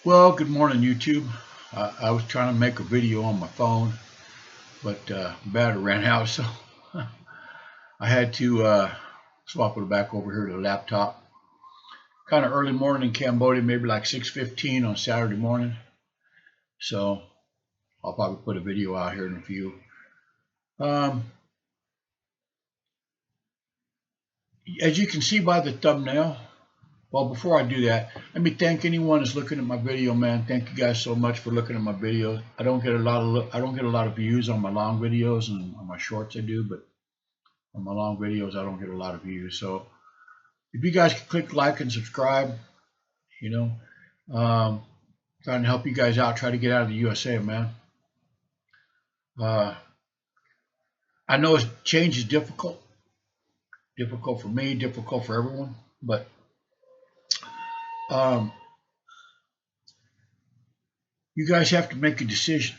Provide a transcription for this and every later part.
Well, good morning, YouTube. I was trying to make a video on my phone, but battery ran out, so I had to swap it back over here to the laptop. Kind of early morning in Cambodia, maybe like 6:15 on Saturday morning. So I'll probably put a video out here in a few. Um, as you can see by the thumbnail, well, before I do that, let me thank anyone that's looking at my video, man. Thank you guys so much for looking at my videos. I don't get a lot of views on my long videos, and on my shorts I do, but on my long videos I don't get a lot of views. So if you guys could click like and subscribe, you know, trying to help you guys out, try to get out of the USA, man. Uh, I know change is difficult for me, difficult for everyone, but um, you guys have to make a decision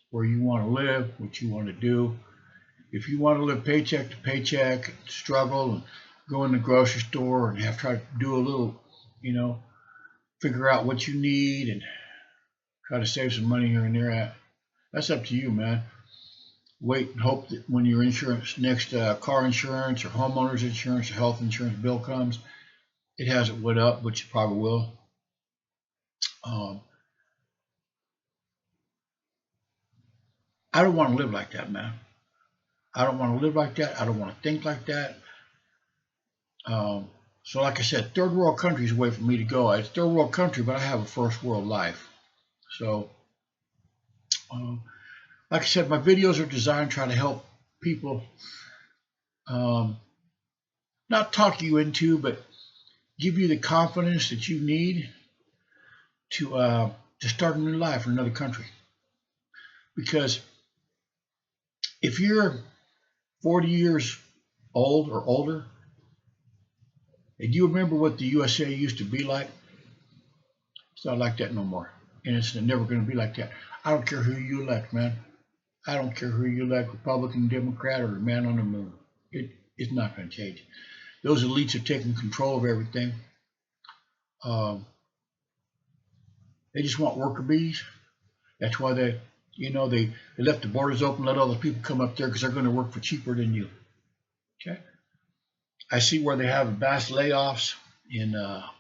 where you want to live, what you want to do. If you want to live paycheck to paycheck, struggle and go in the grocery store and have to try to do a little, figure out what you need and try to save some money here and there, that's up to you, man. Wait and hope that when your insurance, next car insurance or homeowner's insurance or health insurance bill comes, it hasn't went up, which it probably will. Um, I don't want to live like that, man. I don't want to live like that. I don't want to think like that. So like I said, third world country is a way for me to go. It's third world country, but I have a first world life. So, like I said, my videos are designed to try to help people, not talk you into, but give you the confidence that you need to start a new life in another country. Because if you're 40 years old or older, and you remember what the USA used to be like, it's not like that no more. And it's never going to be like that. I don't care who you elect, man. I don't care who you elect, Republican, Democrat, or man on the moon. It's not going to change. Those elites are taking control of everything. They just want worker bees. That's why they left the borders open, let all the people come up there because they're going to work for cheaper than you. Okay. I see where they have mass layoffs in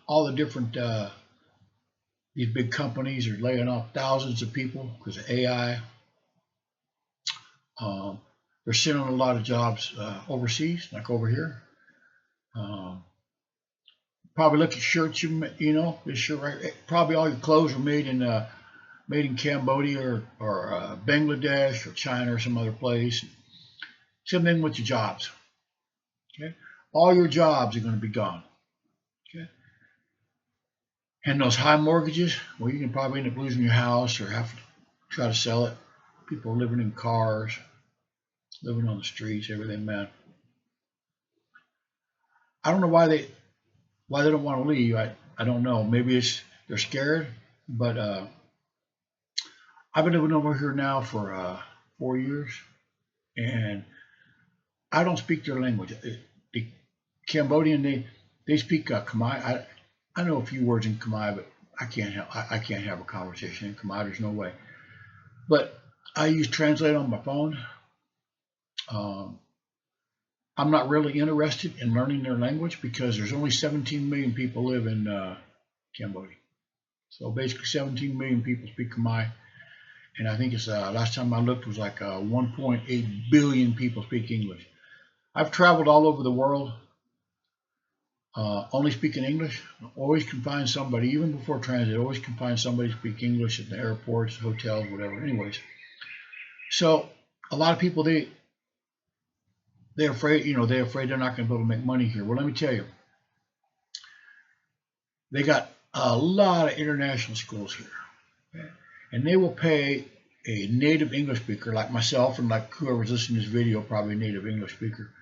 all the different these big companies are laying off thousands of people because of AI. They're sending a lot of jobs overseas, like over here. Probably look at shirts, this shirt right. Probably all your clothes are made in Cambodia or Bangladesh or China or some other place. Same thing with your jobs. Okay, all your jobs are going to be gone. Okay, and those high mortgages, well, you can probably end up losing your house or have to try to sell it. People are living in cars, living on the streets, everything, man. I don't know why they don't want to leave. I don't know. Maybe they're scared, but I've been living over here now for 4 years, and I don't speak their language. The Cambodian, they speak Khmer. I know a few words in Khmer, but I can't have a conversation in Khmer. There's no way. But I use Translate on my phone. I'm not really interested in learning their language because there's only 17 million people live in Cambodia. So basically 17 million people speak Khmer. And I think it's last time I looked was like 1.8 billion people speak English. I've traveled all over the world, only speaking English. Always can find somebody, even before transit, always can find somebody to speak English at the airports, hotels, whatever. Anyways, so a lot of people they're afraid, they're afraid they're not going to be able to make money here. Well, let me tell you, they got a lot of international schools here, okay? And they will pay a native English speaker like myself and like whoever's listening to this video, probably a native English speaker,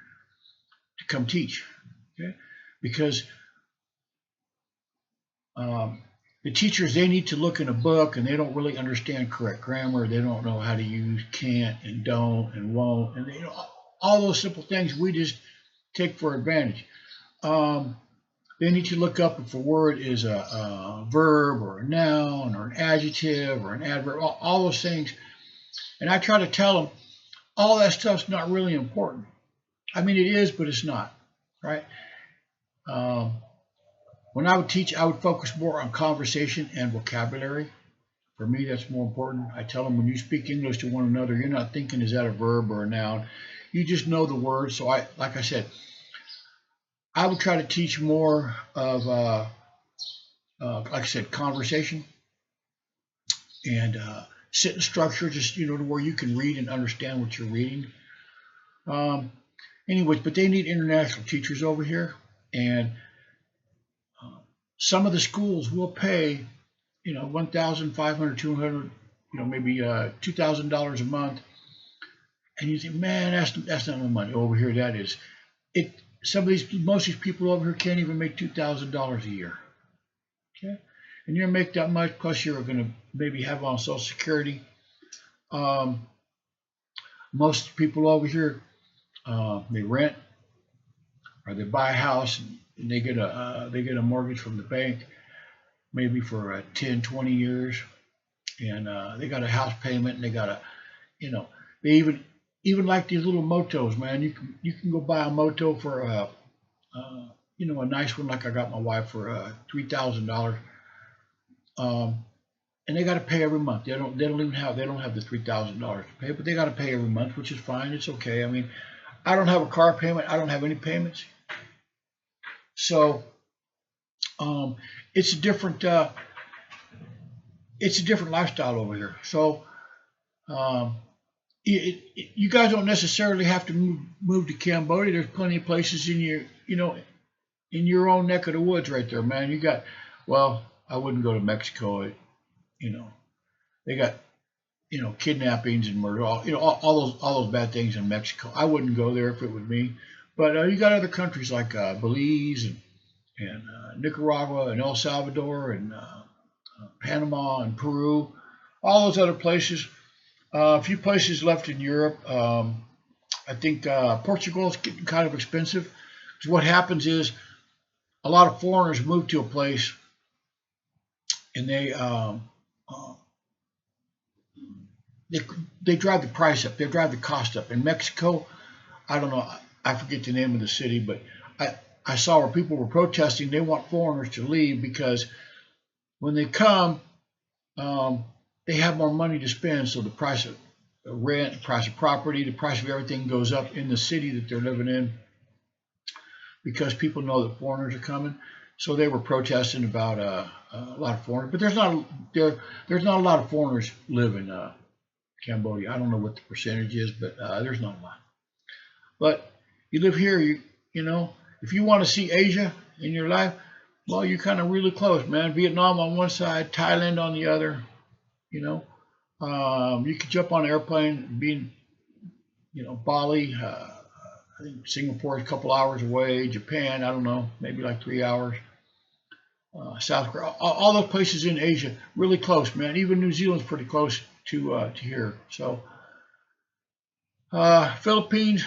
to come teach, okay? Because the teachers, they need to look in a book and they don't really understand correct grammar. They don't know how to use can't and don't and won't, and all those simple things we just take for advantage. They they need to look up if a word is a verb or a noun or an adjective or an adverb, all those things. And I try to tell them all that stuff's not really important. I mean, it is, but it's not, right? Um, when I would teach, I would focus more on conversation and vocabulary. For me, that's more important. I tell them when you speak English to one another, you're not thinking, is that a verb or a noun? You just know the word. So like I said, I would try to teach more of, like I said, conversation and sentence structure, just, to where you can read and understand what you're reading. Anyways, but they need international teachers over here. And some of the schools will pay, $1,500, $200, maybe $2,000 a month. And you think, man, that's not no money. Over here, that is. Most of these people over here can't even make $2,000 a year. Okay, and you're gonna make that much, plus you're gonna maybe have on Social Security. Most people over here, they rent or they buy a house and they get a mortgage from the bank, maybe for 10, 20 years, and they got a house payment, and they got they even like these little motos, man. You can go buy a moto for a nice one, like I got my wife for $3,000. And they got to pay every month. They don't have the $3,000 to pay, but they got to pay every month, which is fine. It's okay. I mean, I don't have a car payment. I don't have any payments. So it's a different lifestyle over here. So you guys don't necessarily have to move to Cambodia. There's plenty of places in in your own neck of the woods right there, man. I wouldn't go to Mexico. They got kidnappings and murder, all those bad things in Mexico. I wouldn't go there if it was me. But you got other countries like Belize and Nicaragua and El Salvador and Panama and Peru, all those other places. A few places left in Europe. I think Portugal is getting kind of expensive. So what happens is a lot of foreigners move to a place and they drive the price up. They drive the cost up. In Mexico, I don't know, I forget the name of the city, but I saw where people were protesting. They want foreigners to leave because when they come, they have more money to spend. So the price of rent, the price of property, the price of everything goes up in the city that they're living in because people know that foreigners are coming. So they were protesting about a lot of foreigners, but there's not a lot of foreigners live in Cambodia. I don't know what the percentage is, but there's not a lot. But you live here, if you want to see Asia in your life, well, you're kind of really close, man. Vietnam on one side, Thailand on the other. You could jump on an airplane, be in, Bali. I think Singapore is a couple hours away. Japan, I don't know, maybe like 3 hours. South Korea, all those places in Asia, really close, man. Even New Zealand's pretty close to here. So Philippines,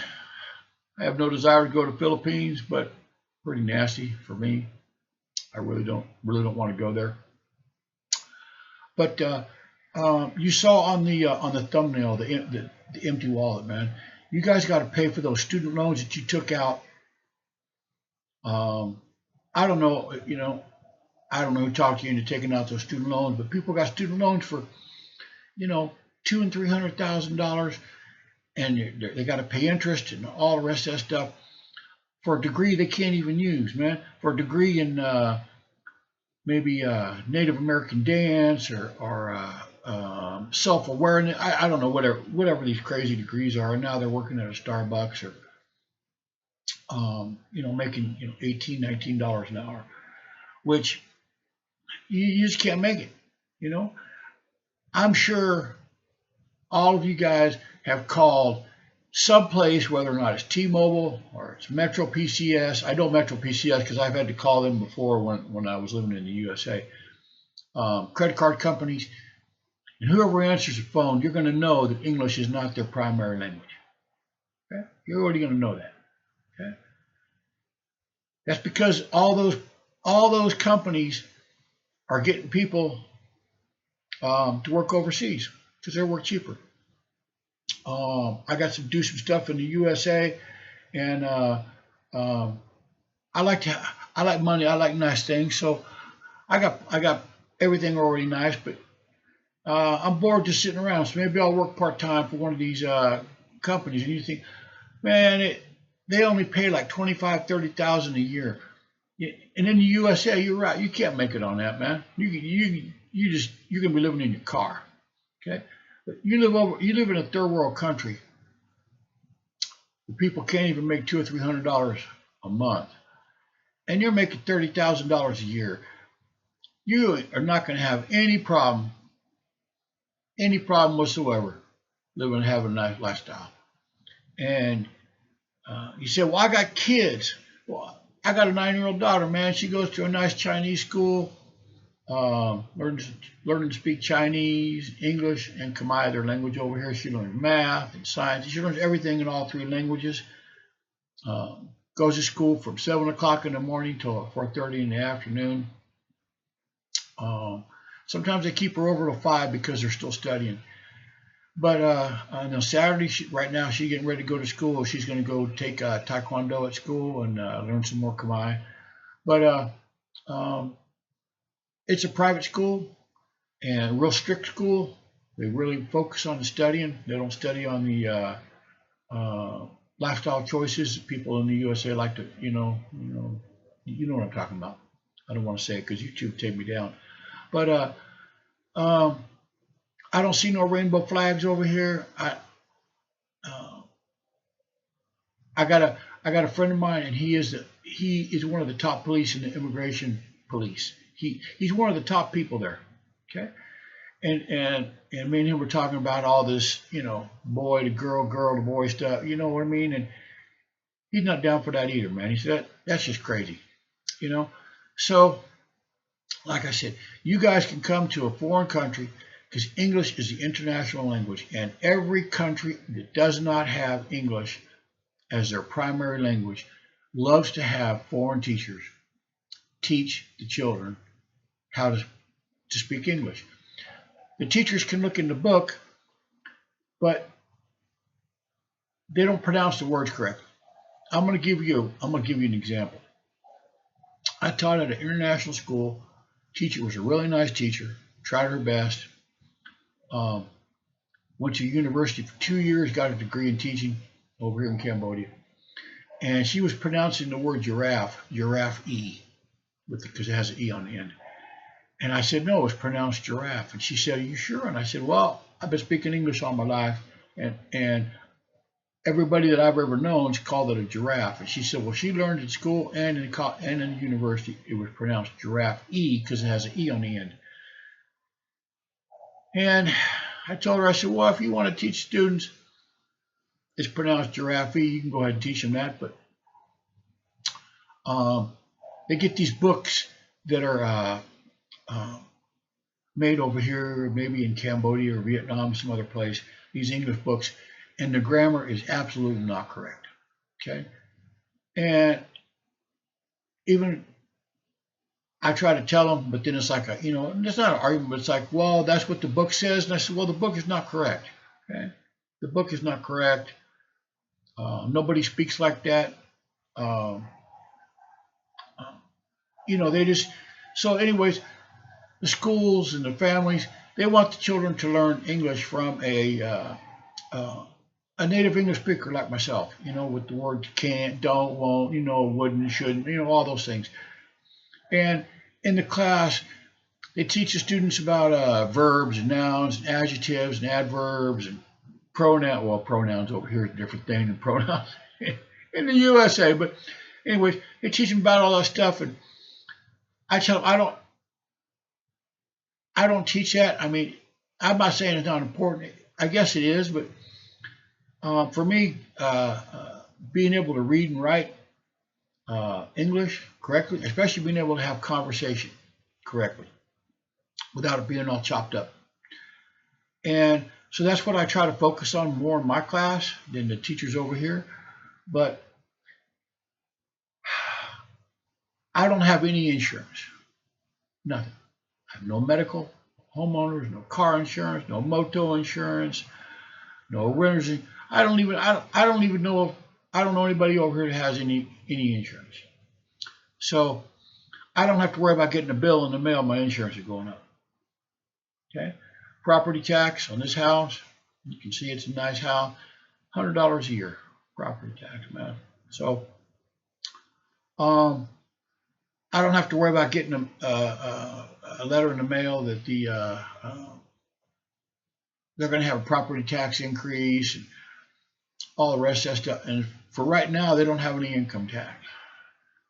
I have no desire to go to Philippines, but pretty nasty for me. I really don't want to go there. But you saw on the thumbnail the empty wallet, man. You guys got to pay for those student loans that you took out. I don't know, I don't know who talked you into taking out those student loans, but people got student loans for, $200,000 and $300,000, and they got to pay interest and all the rest of that stuff for a degree they can't even use, man. For a degree in maybe Native American dance or self-awareness. I don't know, whatever these crazy degrees are. And now they're working at a Starbucks or making $18, $19 an hour, which you just can't make it. I'm sure all of you guys have called someplace, whether or not it's T-Mobile or it's Metro PCS. I know Metro PCS because I've had to call them before when I was living in the USA. Credit card companies, and whoever answers the phone, you're going to know that English is not their primary language. Okay? You're already going to know that. Okay? That's because all those all those companies are getting people to work overseas because they work cheaper. I got to do some stuff in the USA, and I like to I like money. I like nice things. So I got everything already nice, but I'm bored just sitting around. So maybe I'll work part time for one of these companies. And you think, man, they only pay like 25, 30,000 a year. Yeah, and in the USA, you're right. You can't make it on that, man. You're gonna be living in your car, okay? But you live in a third world country where people can't even make $200 or $300 a month, and you're making $30,000 a year. You are not going to have any problem whatsoever living and having a nice lifestyle. And you say, well, I got kids. Well, I got a 9-year-old daughter, man. She goes to a nice Chinese school, learning to speak Chinese, English, and Khmer, their language over here. She learns math and science. She learns everything in all 3 languages. Goes to school from 7 o'clock in the morning till 4:30 in the afternoon. Sometimes they keep her over till 5 because they're still studying. But on Saturday, right now, she's getting ready to go to school. She's going to go take Taekwondo at school and learn some more Khmer. But it's a private school and a real strict school. They really focus on the studying. They don't study on the lifestyle choices that people in the USA like to, you know what I'm talking about. I don't want to say it because YouTube take me down. But I don't see no rainbow flags over here. I got a friend of mine, and he is one of the top police in the immigration police. He's one of the top people there. Okay, and me and him were talking about all this, boy to girl, girl to boy stuff. You know what I mean? And he's not down for that either, man. He said that's just crazy, So, like I said, you guys can come to a foreign country because English is the international language, and every country that does not have English as their primary language loves to have foreign teachers teach the children how to speak English. The teachers can look in the book, but they don't pronounce the words correctly. I'm going to give you an example. I taught at an international school. Teacher was a really nice teacher, tried her best. Went to university for 2 years, got a degree in teaching over here in Cambodia. And she was pronouncing the word giraffe E, because it has an E on the end. And I said, no, it's pronounced giraffe. And she said, are you sure? And I said, well, I've been speaking English all my life, and everybody that I've ever known called it a giraffe. And she said, well, she learned in school and in university it was pronounced giraffe E because it has an E on the end. And I told her, I said, well, if you want to teach students it's pronounced giraffe, you can go ahead and teach them that. But they get these books that are made over here, maybe in Cambodia or Vietnam, some other place, these English books, and the grammar is absolutely not correct. Okay? And even I try to tell them, but then it's like, it's not an argument, but it's like, well, that's what the book says. And I said, well, the book is not correct. Okay? The book is not correct. Nobody speaks like that. They just, so anyways, the schools and the families, they want the children to learn English from a native English speaker like myself, with the words can't, don't, won't, wouldn't, shouldn't, all those things. And in the class, they teach the students about verbs and nouns and adjectives and adverbs and pronouns. Well, pronouns over here is a different thing than pronouns in the USA. But anyways, they teach them about all that stuff. And I tell them, I don't teach that. I mean, I'm not saying it's not important. I guess it is. But for me, being able to read and write English correctly, especially being able to have conversation correctly without it being all chopped up. And so that's what I try to focus on more in my class than the teachers over here. But I don't have any insurance, nothing. I have no medical, homeowners, no car insurance, no moto insurance, no renters. I don't even know if I don't know anybody over here that has any insurance. So I don't have to worry about getting a bill in the mail. My insurance is going up. Okay. Property tax on this house. You can see it's a nice house. $100 a year property tax, man. So I don't have to worry about getting a letter in the mail that they're going to have a property tax increase and all the rest of that stuff. And for right now, they don't have any income tax.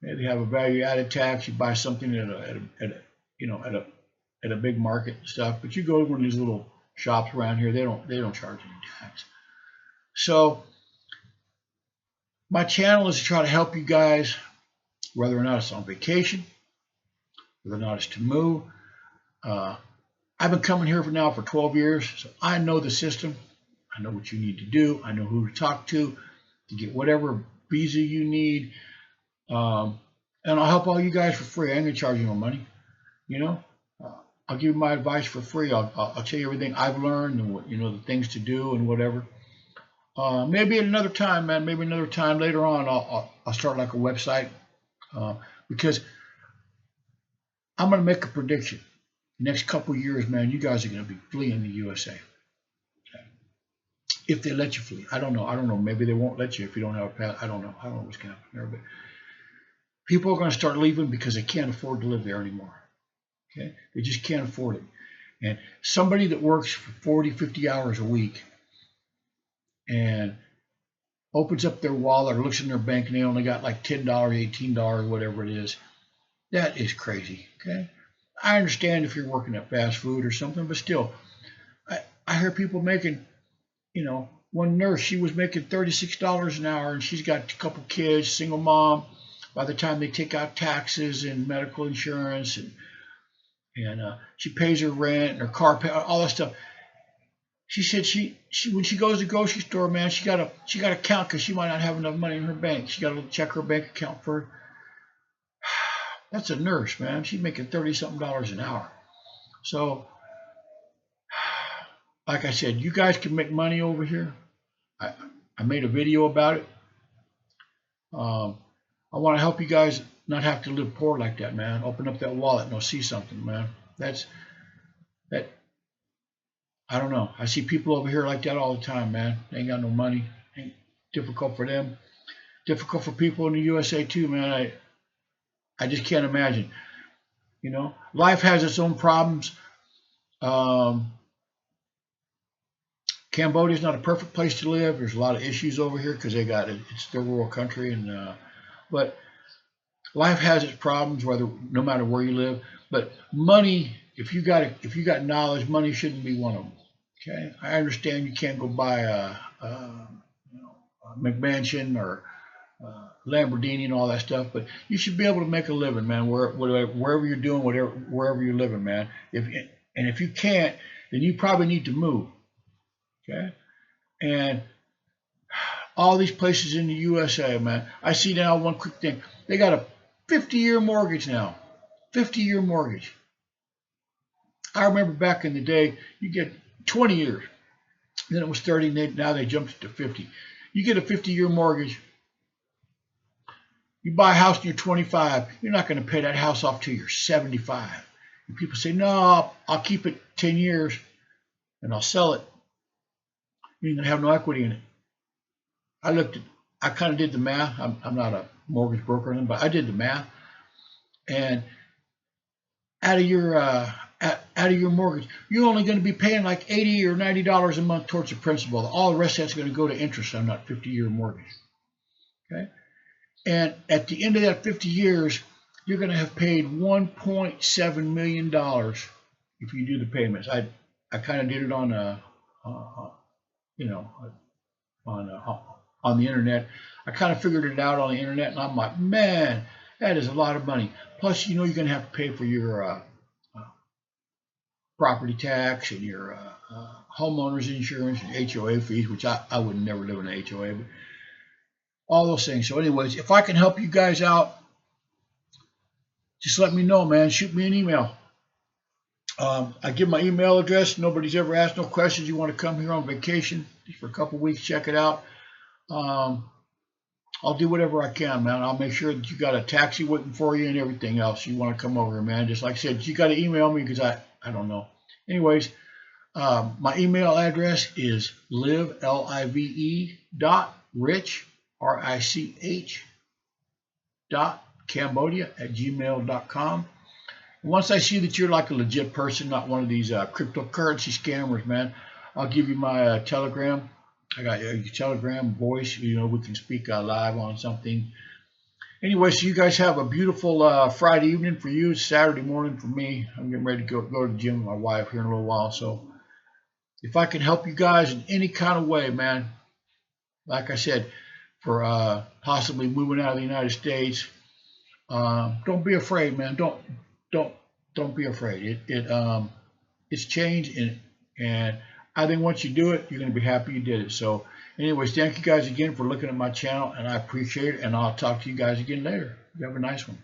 They have a value added tax. You buy something at a big market and stuff, but you go to one of these little shops around here, they don't charge any tax. So my channel is to try to help you guys, whether or not it's on vacation, whether or not it's to move. I've been coming here now for 12 years, so I know the system. I know what you need to do. I know who to talk to get whatever visa you need. And I'll help all you guys for free. I ain't gonna charge you no money. You know, I'll give you my advice for free. I'll tell you everything I've learned and what, the things to do and whatever. Maybe at another time, man. Maybe another time later on, I'll start like a website because I'm gonna make a prediction. Next couple of years, man, you guys are gonna be fleeing the USA. Okay. If they let you flee, I don't know. Maybe they won't let you if you don't have a pass. I don't know what's gonna happen there, but people are gonna start leaving because they can't afford to live there anymore. Okay, they just can't afford it. And somebody that works for 40, 50 hours a week and opens up their wallet or looks in their bank and they only got like $10, $18, whatever it is, that is crazy. Okay, I understand if you're working at fast food or something, but still, I hear people making, one nurse, she was making $36 an hour and she's got a couple kids, single mom. By the time they take out taxes and medical insurance and she pays her rent and her car pay, all that stuff. She said she when she goes to the grocery store, man, she got to count because she might not have enough money in her bank. She got to check her bank account for. That's a nurse, man. She's making $30-something an hour. So, like I said, you guys can make money over here. I made a video about it. I want to help you guys not have to live poor like that, man. Open up that wallet and they'll see something, man. That. I don't know. I see people over here like that all the time, man. They ain't got no money. Ain't difficult for them. Difficult for people in the USA too, man. I just can't imagine. Life has its own problems. Cambodia is not a perfect place to live. There's a lot of issues over here because it's their rural country, but life has its problems, no matter where you live. But money, if you got knowledge, money shouldn't be one of them. Okay, I understand you can't go buy a McMansion or Lamborghini and all that stuff, but you should be able to make a living, man. Wherever you're doing, wherever you're living, man. If you can't, then you probably need to move. Okay, and all these places in the USA, man. I see now one quick thing. They got a 50-year mortgage now. 50-year mortgage. I remember back in the day, you get 20 years. Then it was 30, now they jumped it to 50. You get a 50-year mortgage. You buy a house when you're 25. You're not going to pay that house off till you're 75. And people say, no, I'll keep it 10 years and I'll sell it. You're going to have no equity in it. I kind of did the math. I'm not a mortgage broker, but I did the math. And out of your mortgage, you're only going to be paying like $80 or $90 a month towards the principal. All the rest of that's going to go to interest on that 50-year mortgage. Okay, and at the end of that 50 years, you're going to have paid $1.7 million if you do the payments. I kind of did it on on the internet. I kind of figured it out on the internet, and I'm like, man, that is a lot of money. Plus, you're going to have to pay for your property tax and your homeowner's insurance and HOA fees, which I would never live in an HOA, but all those things. So anyways, if I can help you guys out, just let me know, man. Shoot me an email. I give my email address. Nobody's ever asked no questions. You want to come here on vacation for a couple weeks, check it out. I'll do whatever I can, man. I'll make sure that you got a taxi waiting for you and everything else. You want to come over here, man. Just like I said, you got to email me because I don't know. Anyways, my email address is live.rich, R-I-C-H, Cambodia@gmail.com. Once I see that you're like a legit person, not one of these cryptocurrency scammers, man, I'll give you my Telegram. I got your Telegram voice. We can speak live on something. Anyway, so you guys have a beautiful Friday evening for you. It's Saturday morning for me. I'm getting ready to go to the gym with my wife here in a little while. So if I can help you guys in any kind of way, man, like I said, for possibly moving out of the United States, don't be afraid, man. Don't be afraid. It's changed, and I think once you do it, you're going to be happy you did it. So anyways, thank you guys again for looking at my channel, and I appreciate it, and I'll talk to you guys again later. You have a nice one.